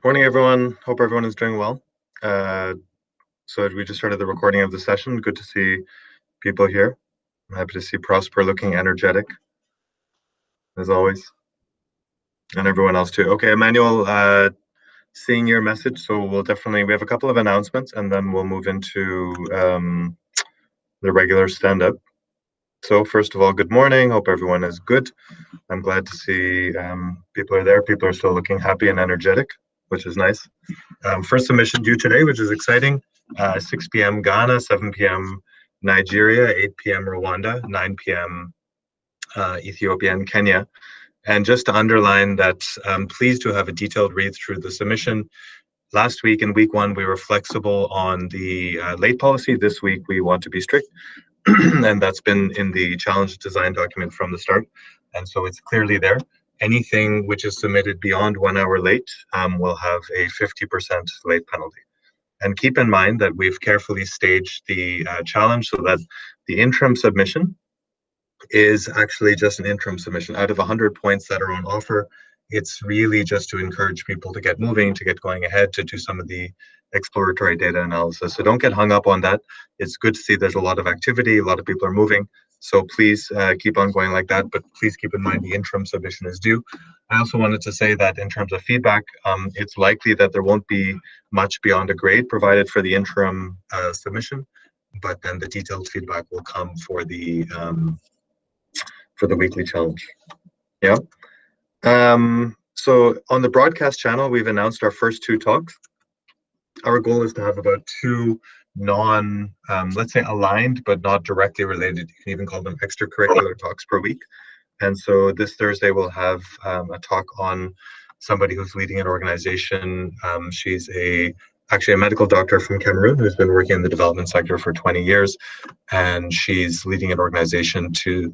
Morning, everyone. Hope everyone is doing well. Uh, so we just started the recording of the session. Good to see people here. I'm happy to see Prosper looking energetic, as always, and everyone else too. Okay, Emmanuel, seeing your message, so we have a couple of announcements, and then we'll move into the regular stand-up. So first of all, good morning. Hope everyone is good. I'm glad to see people are there. People are still looking happy and energetic, which is nice. First submission due today, which is exciting. 6 p.m. Ghana, 7 p.m. Nigeria, 8 p.m. Rwanda, 9 p.m. Ethiopia and Kenya. And just to underline that, please do have a detailed read through the submission. Last week in week one, we were flexible on the late policy. This week, we want to be strict. And that's been in the challenge design document from the start. And so it's clearly there. Anything which is submitted beyond 1 hour late will have a 50% late penalty. And keep in mind that we've carefully staged the challenge so that the interim submission is actually just an interim submission. Out of 100 points that are on offer, it's really just to encourage people to get moving, to get going ahead, to do some of the exploratory data analysis. So don't get hung up on that. It's good to see there's a lot of activity, a lot of people are moving. So please keep on going like that, but please keep in mind the interim submission is due. I also wanted to say that in terms of feedback, it's likely that there won't be much beyond a grade provided for the interim submission, but then the detailed feedback will come for the weekly challenge. Yeah. So on the broadcast channel, we've announced our first two talks. Our goal is to have about two let's say aligned, but not directly related. You can even call them extracurricular talks per week. And so this Thursday, we'll have a talk on somebody who's leading an organization. She's actually a medical doctor from Cameroon who's been working in the development sector for 20 years. And she's leading an organization to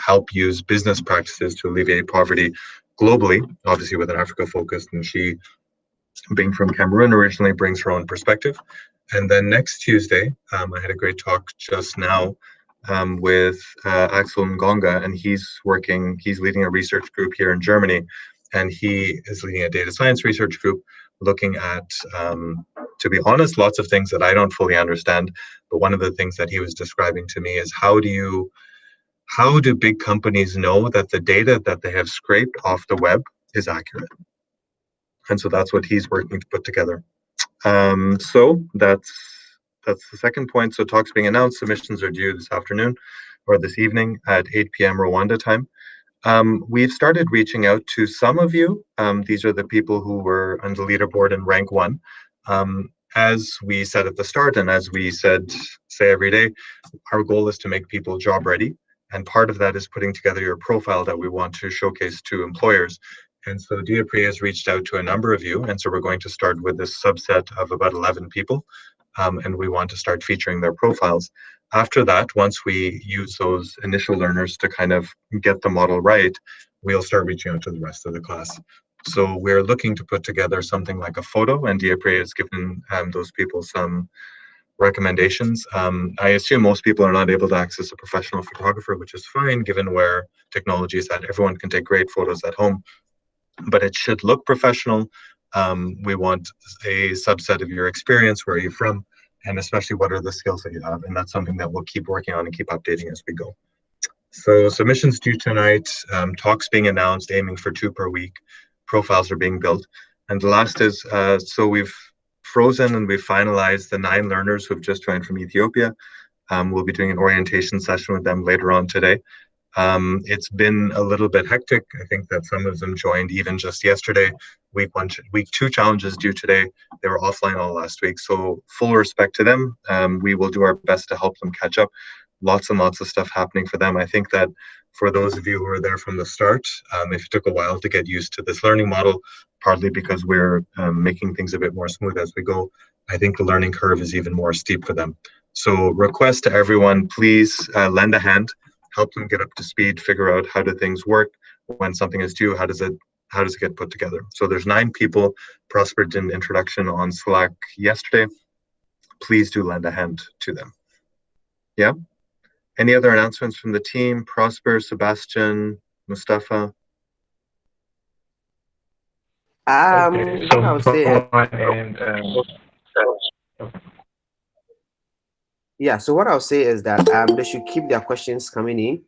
help use business practices to alleviate poverty globally, obviously with an Africa focus. And she, being from Cameroon originally, brings her own perspective. And then next Tuesday, I had a great talk just now with Axel Ngonga, and he's leading a research group here in Germany, and he is leading a data science research group looking at, to be honest, lots of things that I don't fully understand. But one of the things that he was describing to me is how do big companies know that the data that they have scraped off the web is accurate? And so that's what he's working to put together. So that's the second point. So talks being announced, submissions are due this afternoon or this evening at 8 p.m. Rwanda time. We've started reaching out to some of you. These are the people who were on the leaderboard in rank one. As we said at the start, and as we say every day, our goal is to make people job ready. And part of that is putting together your profile that we want to showcase to employers. And so DIAPRE has reached out to a number of you. And so we're going to start with this subset of about 11 people. And we want to start featuring their profiles. After that, once we use those initial learners to kind of get the model right, we'll start reaching out to the rest of the class. So we're looking to put together something like a photo, and DIAPRE has given those people some recommendations. I assume most people are not able to access a professional photographer, which is fine given where technology is at. Everyone can take great photos at home, but it should look professional. We want a subset of your experience, where are you from, and especially what are the skills that you have. And that's something that we'll keep working on and keep updating as we go. So submissions due tonight, talks being announced, aiming for 2 per week, profiles are being built. And the last is, so we've frozen and we've finalized the 9 learners who've just joined from Ethiopia. We'll be doing an orientation session with them later on today. It's been a little bit hectic. I think that some of them joined even just yesterday. Week 2 challenges due today. They were offline all last week. So full respect to them. We will do our best to help them catch up. Lots and lots of stuff happening for them. I think that for those of you who were there from the start, if it took a while to get used to this learning model, partly because we're making things a bit more smooth as we go, I think the learning curve is even more steep for them. So request to everyone, please lend a hand, help them get up to speed, figure out how do things work when something is due, how does it get put together. So there's 9 people. Prosper did an introduction on Slack yesterday. Please do lend a hand to them. Yeah. Any other announcements from the team? Prosper, Sebastian, Mustafa? Okay, What I so would say is, from my end, okay. yeah. So what I would say is that they should keep their questions coming in.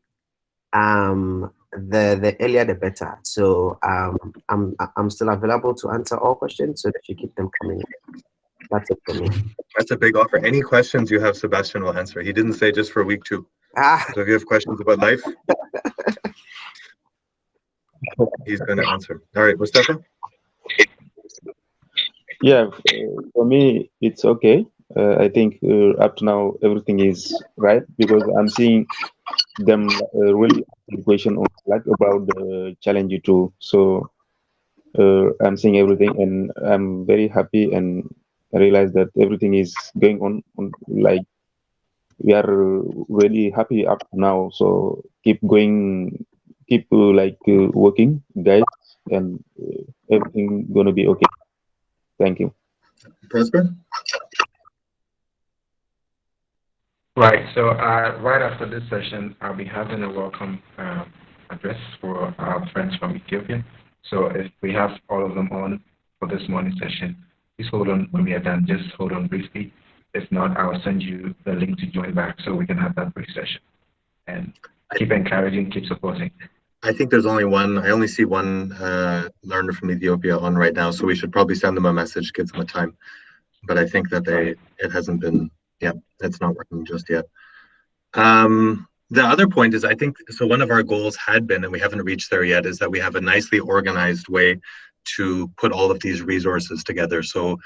The earlier the better. So I'm still available to answer all questions. So they should keep them coming in. That's it for me. That's a big offer. Any questions you have, Sebastian will answer. He didn't say just for week 2. Ah, So if you have questions about life, he's going to answer. All right, Mustafa? Yeah, for me, it's okay. I think up to now everything is right because I'm seeing them really asking question on like about the challenge too. So I'm seeing everything and I'm very happy and I realize that everything is going on like we are really happy up to now. So keep going, keep working, guys, and everything gonna be okay. Thank you. Prosper? Right. So right after this session, I'll be having a welcome address for our friends from Ethiopia. So if we have all of them on for this morning session, please hold on when we are done. Just hold on briefly. If not, I will send you the link to join back so we can have that brief session. And I, keep encouraging, keep supporting. I think there's only one. I only see one learner from Ethiopia on right now, so we should probably send them a message, give them a time. But I think that Right. it hasn't been, yeah, it's not working just yet. The other point is, I think, so one of our goals had been, and we haven't reached there yet, is that we have a nicely organized way to put all of these resources together. So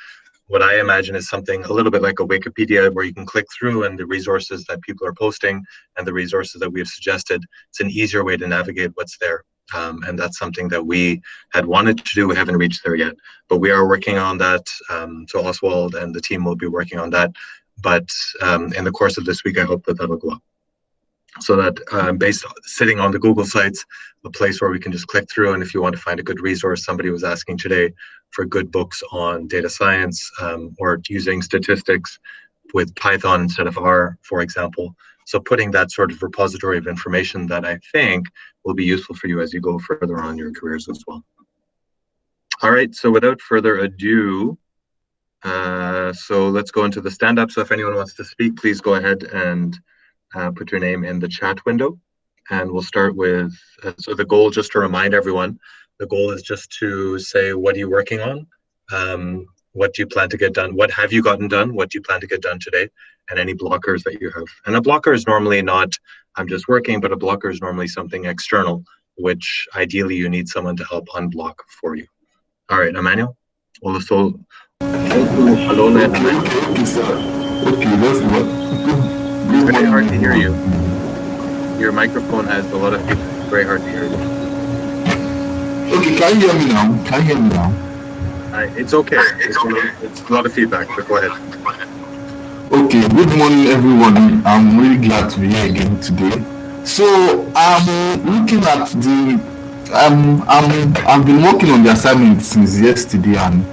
what I imagine is something a little bit like a Wikipedia where you can click through and the resources that people are posting and the resources that we have suggested, it's an easier way to navigate what's there. And that's something that we had wanted to do. We haven't reached there yet, but we are working on that. So Oswald and the team will be working on that. But in the course of this week, I hope that that'll go up. So that based sitting on the Google sites, a place where we can just click through, and if you want to find a good resource, somebody was asking today for good books on data science or using statistics with Python instead of R, for example. So putting that sort of repository of information that I think will be useful for you as you go further on in your careers as well. All right, so without further ado, so let's go into the stand-up. So if anyone wants to speak, please go ahead and put your name in the chat window. And we'll start with, so the goal, just to remind everyone, the goal is just to say, what are you working on? What do you plan to get done? What have you gotten done? What do you plan to get done today? And any blockers that you have. And a blocker is normally not, I'm just working, but a blocker is normally something external, which ideally you need someone to help unblock for you. All right, Emmanuel. Well, so, hello, Emmanuel. Okay, sir. Okay, that's what. It's Good very morning, hard to hear you. everyone. Your microphone has a lot of feedback. It's very hard to hear you. Okay, can you hear me now? Can you hear me now? It's okay. It's a lot of feedback, but go ahead. Okay, good morning, everyone. I'm really glad to be here again today. So I'm looking at the. I've been working on the assignment since yesterday, and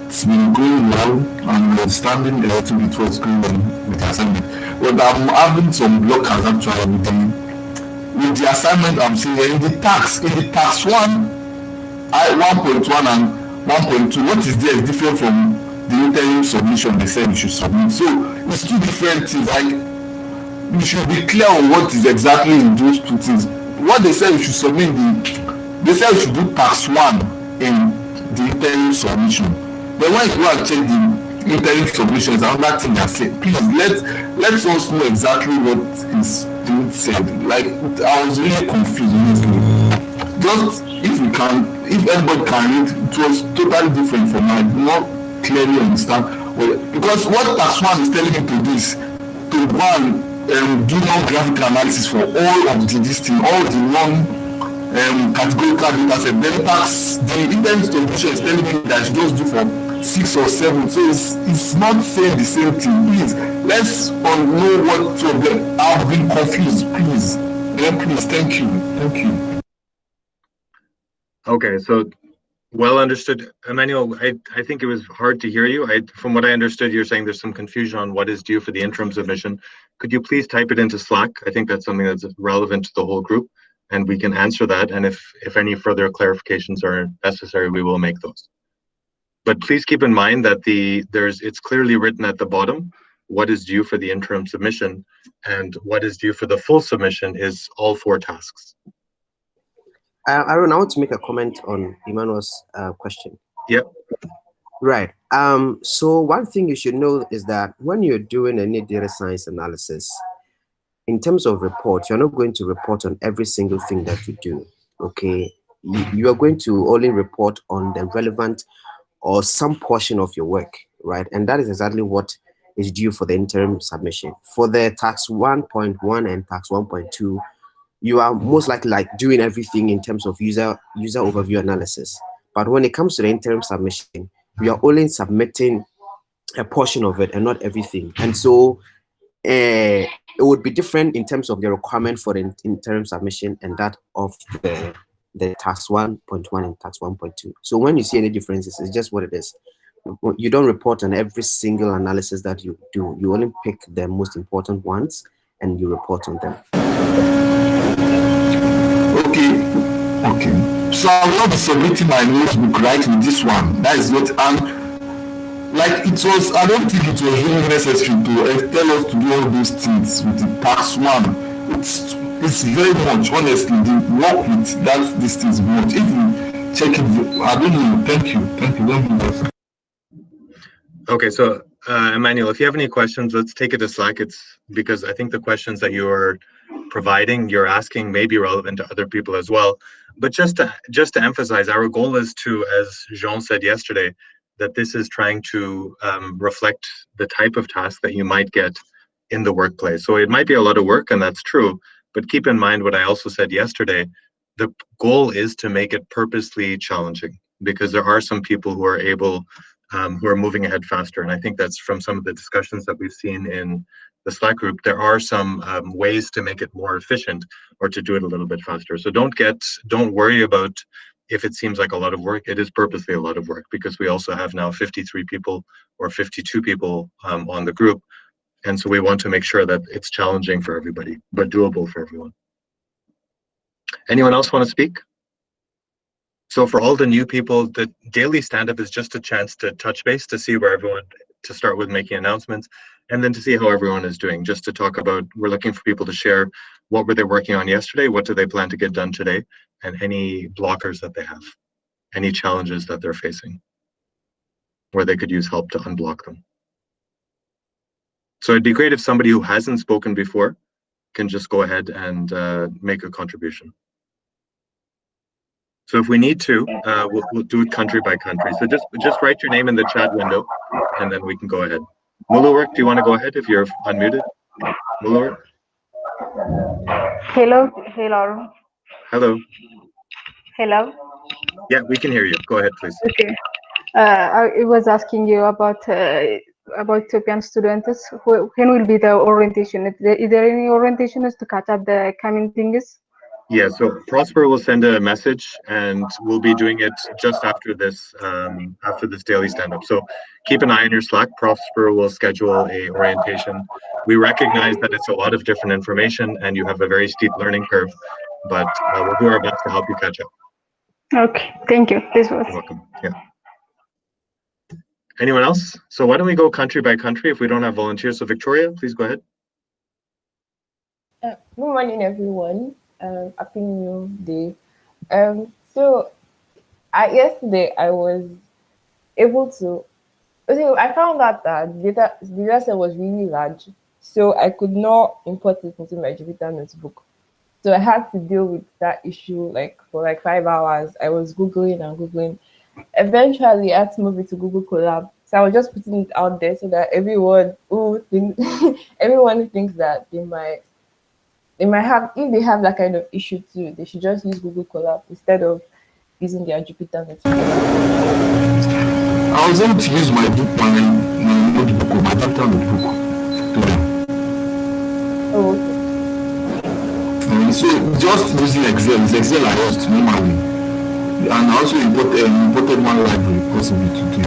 it's been going well. I'm understanding a little bit what's going on with the assignment, but I'm having some blockers actually with the assignment. I'm seeing in the tax one, I 1.1 and 1.2. What is there is different from the interim submission they said you should submit. So it's two different things. Like you should be clear on what is exactly in those two things. What they said you should submit they said you should do tax one in the interim submission. But when you go and check the interim submission, is another thing that said. Please let us know exactly what is being said. Like I was really confused honestly. Just if anybody can read, it was totally different from mine. I do not clearly understand because what tax one is telling me to do is to go and do non-graphic analysis for all of this thing, all the categorical data set. Then the interim submission is telling me that I should just do for 6 or 7. So it's not saying the same thing. Please let's know what to them. I've been confused. Please, thank you. Okay, so well understood. Emmanuel, I think it was hard to hear you. From what I understood, you're saying there's some confusion on what is due for the interim submission. Could you please type it into Slack? I think that's something that's relevant to the whole group, and we can answer that. And if any further clarifications are necessary, we will make those. But please keep in mind that it's clearly written at the bottom what is due for the interim submission, and what is due for the full submission is all 4 tasks. Aaron, I want to make a comment on Emmanuel's question. Yep. Right. So one thing you should know is that when you're doing any data science analysis, in terms of report, you're not going to report on every single thing that you do. Okay. You are going to only report on the relevant or some portion of your work, right? And that is exactly what is due for the interim submission. For the tax 1.1 and tax 1.2, you are most likely like doing everything in terms of user overview analysis. But when it comes to the interim submission, we are only submitting a portion of it and not everything. And so it would be different in terms of the requirement for the interim submission and that of the tax 1.1 and tax 1.2. So when you see any differences, it's just what it is. You don't report on every single analysis that you do. You only pick the most important ones and you report on them. Okay. So I will not be submitting my notebook right with this one. That is what I don't think it was really necessary to tell us to do all those things with the tax one. It's very much, honestly, the work with that this is much. If you check it, I don't know. Thank you. Let me. Okay, so Emmanuel, if you have any questions, let's take it to Slack. It's because I think the questions that you're you're asking may be relevant to other people as well. But just to emphasize, our goal is to, as Jean said yesterday, that this is trying to reflect the type of task that you might get in the workplace. So it might be a lot of work, and that's true. But keep in mind what I also said yesterday. The goal is to make it purposely challenging, because there are some people who are able, who are moving ahead faster. And I think that's from some of the discussions that we've seen in the Slack group. There are some ways to make it more efficient or to do it a little bit faster. So don't worry about if it seems like a lot of work. It is purposely a lot of work, because we also have now 53 people or 52 people on the group. And so we want to make sure that it's challenging for everybody, but doable for everyone. Anyone else want to speak? So for all the new people, the daily stand-up is just a chance to touch base, to see where everyone, to start with making announcements, and then to see how everyone is doing, just to talk about, we're looking for people to share what were they working on yesterday, what do they plan to get done today, and any blockers that they have, any challenges that they're facing, where they could use help to unblock them. So it'd be great if somebody who hasn't spoken before can just go ahead and make a contribution. So if we need to, we'll do it country by country. So just write your name in the chat window, and then we can go ahead. Muluwerk, do you want to go ahead if you're unmuted? Muluwerk? Hello, hello. Hello. Hello. Yeah, we can hear you. Go ahead, please. Okay. I was asking you about Ethiopian students. When will be the orientation? Is there any orientation to catch up the coming things? Yeah, so Prosper will send a message, and we'll be doing it just after this daily stand-up. So keep an eye on your Slack. Prosper will schedule a orientation. We recognize that it's a lot of different information, and you have a very steep learning curve, but we'll do our best to help you catch up. Okay, thank you. This was. You're welcome. Yeah. Anyone else? So why don't we go country by country if we don't have volunteers? So Victoria, please go ahead. Good morning, everyone. Happy New Day. So yesterday I was able to. So I found out that the data set was really large, so I could not import it into my Jupyter notebook. So I had to deal with that issue for 5 hours. I was Googling and Googling. Eventually, I had to move it to Google Colab. So I was just putting it out there so that everyone thinks that they might have, if they have that kind of issue too, they should just use Google Colab instead of using their Jupyter notebook. I was able to use my notebook or my Jupyter notebook. Oh, okay. So just using Excel, it's Excel I used normally. And I also imported one library possibly to do.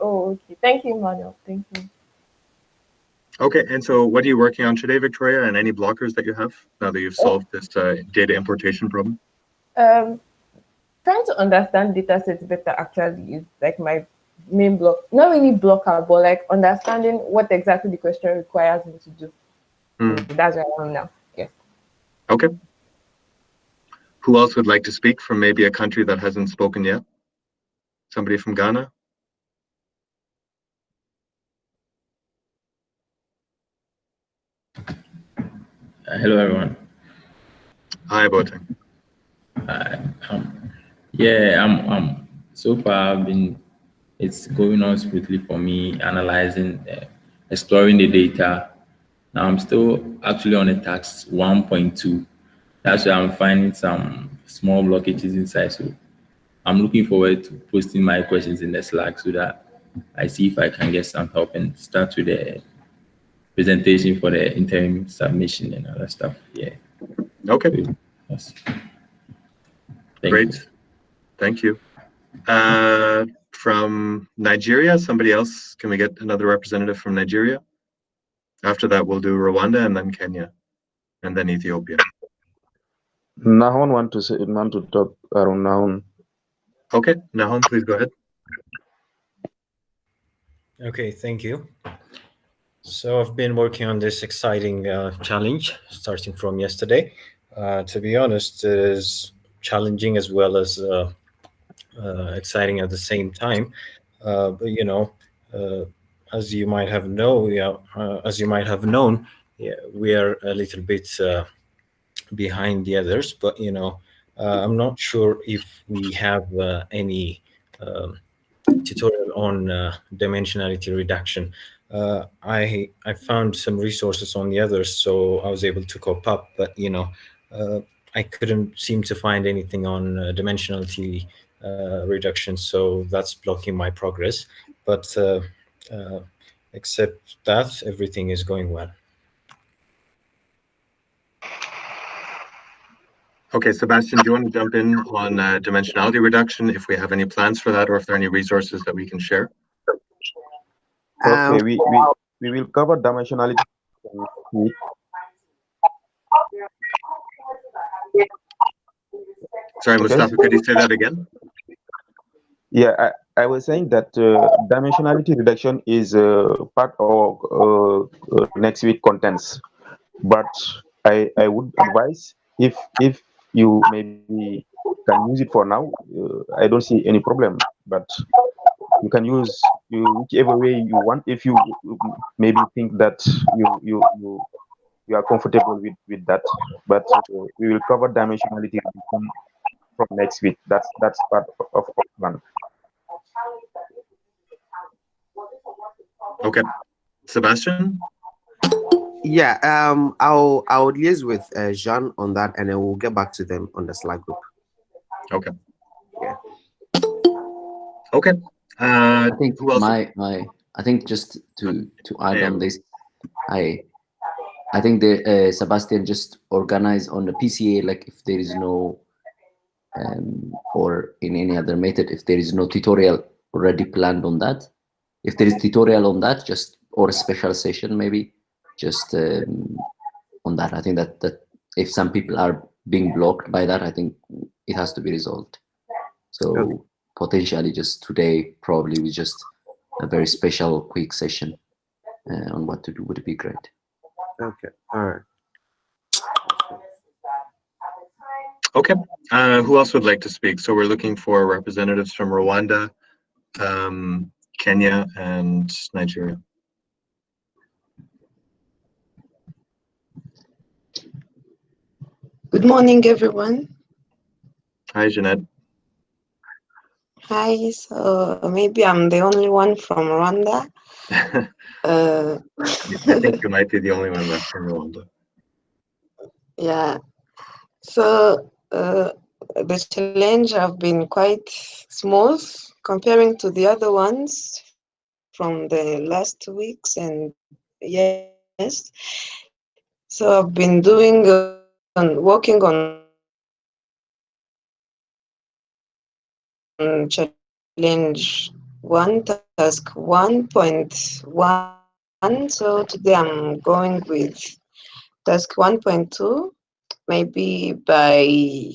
Oh, okay. Thank you, Manuel. Thank you. Okay, and so what are you working on today, Victoria, and any blockers that you have now that you've solved this data importation problem? Trying to understand data sets better actually is my main block, not really blocker, but like understanding what exactly the question requires me to do. That's where I am now. Yes. Okay. Who else would like to speak from maybe a country that hasn't spoken yet? Somebody from Ghana? Hello, everyone. Hi, Boateng. Yeah, so far it's going on smoothly for me, analyzing, exploring the data. Now I'm still actually on a task 1.2. That's where I'm finding some small blockages inside. So I'm looking forward to posting my questions in the Slack so that I see if I can get some help and start with the presentation for the interim submission and other stuff. Yeah. Okay. So, yes. Great. Thank you. From Nigeria, somebody else? Can we get another representative from Nigeria? After that, we'll do Rwanda and then Kenya and then Ethiopia. Nahon want to talk around Nahon. Okay, Nahon, please go ahead. Okay, thank you. So I've been working on this exciting challenge starting from yesterday. To be honest, it is challenging as well as exciting at the same time. But you know, as you might have known, we are a little bit behind the others. But you know, I'm not sure if we have any tutorial on dimensionality reduction. I found some resources on the others, so I was able to cope up. But you know, I couldn't seem to find anything on dimensionality reduction, so that's blocking my progress. But except that, everything is going well. Okay, Sebastian, do you want to jump in on dimensionality reduction, if we have any plans for that, or if there are any resources that we can share? Okay, we will cover dimensionality. Sorry, Mustafa, could you say that again? Yeah, I was saying that dimensionality reduction is part of next week contents, but I would advise if you maybe can use it for now, I don't see any problem, but you can use whichever way you want if you maybe think that you are comfortable with that, but we will cover dimensionality from next week. That's part of plan. Okay, Sebastian. Yeah, I'll liaise with Jean on that, and then we'll get back to them on the Slack group. Okay. Yeah. Okay. I think who else? I think just to add on this, I think the Sebastian just organize on the PCA, like if there is no or in any other method, if there is no tutorial already planned on that, if there is tutorial on that, just or a special session maybe, just on that. I think that if some people are being blocked by that, I think it has to be resolved. So Okay. potentially just today, probably with just a very special quick session on what to do would be great. Okay. All right. Okay. Who else would like to speak? So we're looking for representatives from Rwanda, Kenya, and Nigeria. Good morning, everyone. Hi, Jeanette. Hi, so maybe I'm the only one from Rwanda. I think you might be the only one left from Rwanda. Yeah, so the challenge have been quite small comparing to the other ones from the last 2 weeks and yes. So I've been working on challenge 1, task 1.1. So today I'm going with task 1.2. Maybe by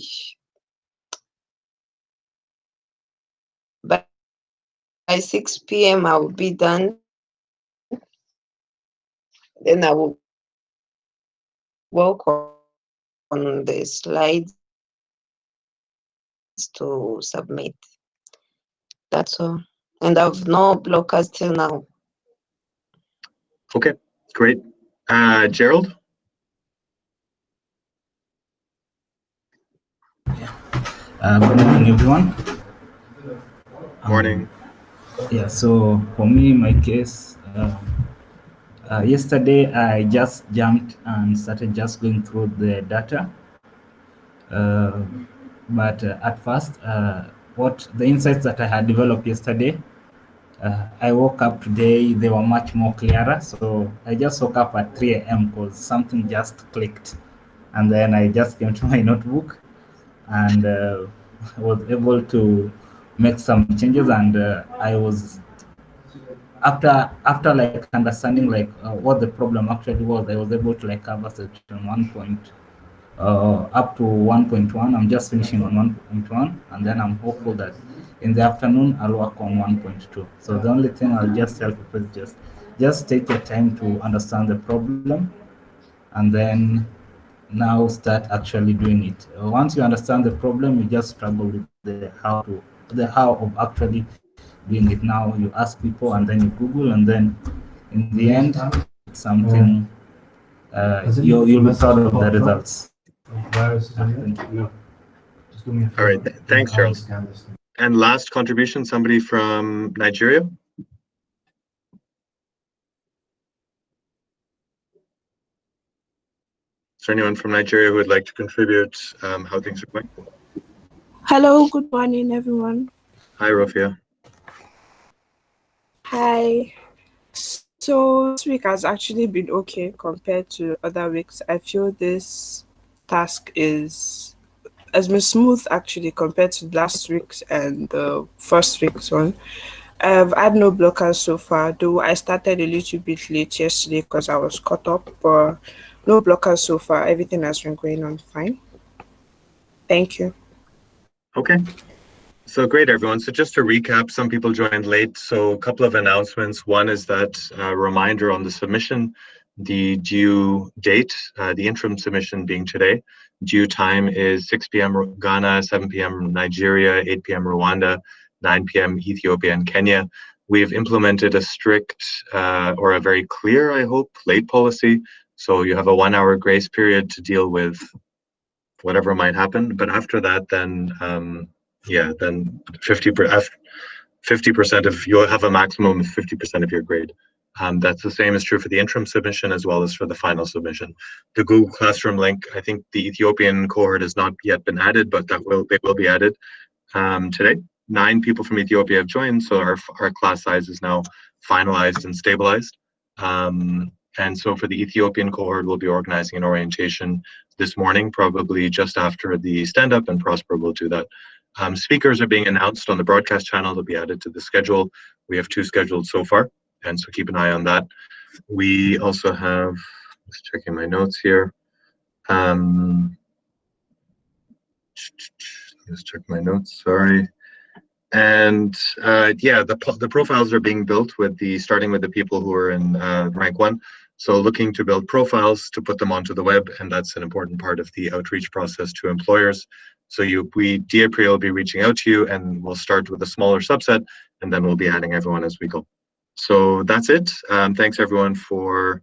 6 p.m. I will be done. Then I will work on the slides to submit. That's all. And I've no blockers till now. Okay, great. Gerald? Good morning, everyone. Morning. Yeah, so for me, my case, yesterday I just jumped and started just going through the data. But at first, what the insights that I had developed yesterday, I woke up today, they were much more clearer. So I just woke up at 3 a.m. because something just clicked. And then I just came to my notebook and was able to make some changes. And I was, after like understanding like what the problem actually was, I was able to like cover section 1 point up to 1.1. I'm just finishing on 1.1, and then I'm hopeful that in the afternoon I'll work on 1.2. So the only thing I'll just tell people is just take your time to understand the problem, and then now start actually doing it. Once you understand the problem, you just struggle with the how of actually doing it. Now you ask people, and then you Google, and then in the end, it's something you'll be proud of the results. All right, thanks, Gerald. And last contribution, somebody from Nigeria? Is there anyone from Nigeria who would like to contribute how things are going? Hello, good morning, everyone. Hi, Rofia. Hi. So this week has actually been okay compared to other weeks. I feel this task has been smooth actually compared to last week's and the first week's one. I've had no blockers so far, though I started a little bit late yesterday because I was caught up, but no blockers so far. Everything has been going on fine. Thank you. Okay. So great, everyone. So just to recap, some people joined late. So a couple of announcements. One is that reminder on the submission, the due date, the interim submission being today. Due time is 6 p.m. Ghana, 7 p.m. Nigeria, 8 p.m. Rwanda, 9 p.m. Ethiopia and Kenya. We've implemented a strict or a very clear, I hope, late policy. So you have a 1 hour grace period to deal with whatever might happen. But after that, then then 50% of, you'll have a maximum of 50% of your grade. That's the same is true for the interim submission as well as for the final submission. The Google Classroom link, I think the Ethiopian cohort has not yet been added, but they will be added today. 9 people from Ethiopia have joined, so our class size is now finalized and stabilized. And so for the Ethiopian cohort, we'll be organizing an orientation this morning, probably just after the stand-up, and Prosper will do that. Speakers are being announced on the broadcast channel. They'll be added to the schedule. We have 2 scheduled so far, and so keep an eye on that. We also have, just checking my notes here. Just check my notes, sorry. And the profiles are being built starting with the people who are in rank 1. So looking to build profiles to put them onto the web, and that's an important part of the outreach process to employers. So DAPRI will be reaching out to you, and we'll start with a smaller subset, and then we'll be adding everyone as we go. So that's it. Thanks everyone for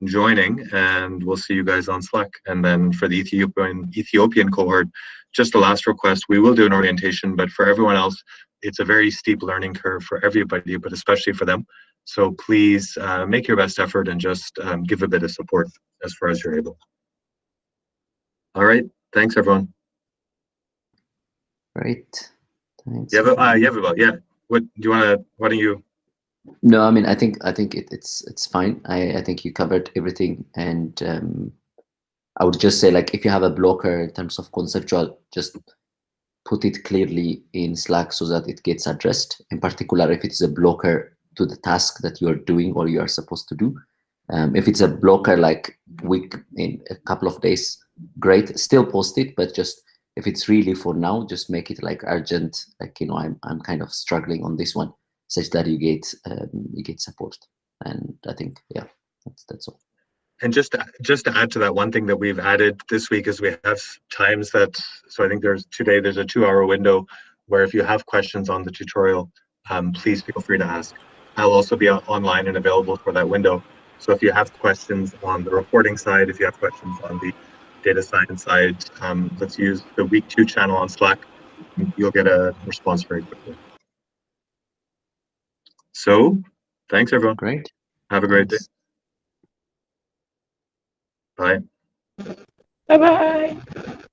joining, and we'll see you guys on Slack. And then for the Ethiopian cohort, just a last request, we will do an orientation, but for everyone else, it's a very steep learning curve for everybody, but especially for them. So please make your best effort and just give a bit of support as far as you're able. All right, thanks everyone. Great, thanks. Yeah, what do you want to? Why don't you? No, I mean, I think it's fine. I think you covered everything, and I would just say, like, if you have a blocker in terms of conceptual, just put it clearly in Slack so that it gets addressed. In particular, if it's a blocker to the task that you are doing or you are supposed to do. If it's a blocker like week in a couple of days, great. Still post it, but just if it's really for now, just make it like urgent. Like, I'm kind of struggling on this one. such that you get support. And I think, yeah, that's all. And just to add to that, one thing that we've added this week is we have times that, so I think there's a 2-hour window where if you have questions on the tutorial, please feel free to ask. I'll also be online and available for that window. So if you have questions on the reporting side, if you have questions on the data science side, let's use the week 2 channel on Slack. You'll get a response very quickly. So thanks, everyone. Great. Have a great day. Bye. Bye-bye.